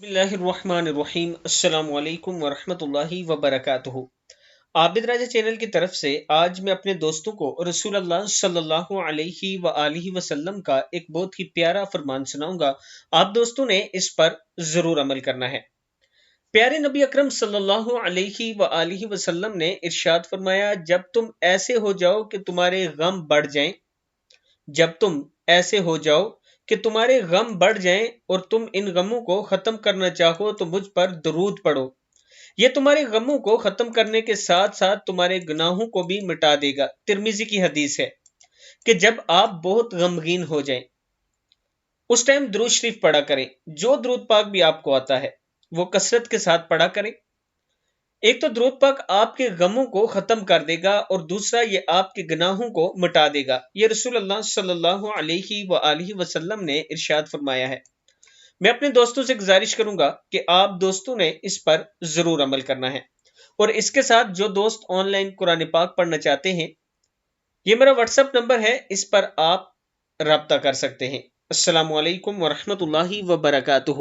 बिस्मिल्लाहिर्रहमानिर्रहीम। अस्सलामु अलैकुम वरहमतुल्लाहि वबरकातुहू। आबिद राजा चैनल की तरफ से आज मैं अपने दोस्तों को रसूल अल्लाह सल्लल्लाहु अलैहि वआलिहि वसल्लम का एक बहुत ही प्यारा फरमान सुनाऊंगा। आप दोस्तों ने इस पर जरूर अमल करना है। प्यारे नबी अकरम सल्लल्लाहु अलैहि वआलिहि वसल्लम ने इरशाद फरमाया, जब तुम ऐसे हो जाओ कि तुम्हारे गम बढ़ जाएं, जब तुम ऐसे हो जाओ कि तुम्हारे गम बढ़ जाएं और तुम इन गमों को खत्म करना चाहो तो मुझ पर दरूद पढ़ो। यह तुम्हारे गमों को खत्म करने के साथ साथ तुम्हारे गुनाहों को भी मिटा देगा। तिरमिजी की हदीस है कि जब आप बहुत गमगीन हो जाएं उस टाइम दुरूद शरीफ पढ़ा करें। जो दुरूद पाक भी आपको आता है वो कसरत के साथ पढ़ा करें। एक तो दुरूद पाक आपके गमों को खत्म कर देगा और दूसरा ये आपके गुनाहों को मिटा देगा। ये रसूल अल्लाह सल्लल्लाहु अलैहि वआलिहि वसल्लम ने इरशाद फरमाया है। मैं अपने दोस्तों से गुजारिश करूंगा कि आप दोस्तों ने इस पर जरूर अमल करना है। और इसके साथ जो दोस्त ऑनलाइन कुरान पाक पढ़ना चाहते हैं, ये मेरा व्हाट्सएप नंबर है, इस पर आप राब्ता कर सकते हैं। अस्सलामु अलैकुम वरहमतुल्लाहि वबरकातुहू।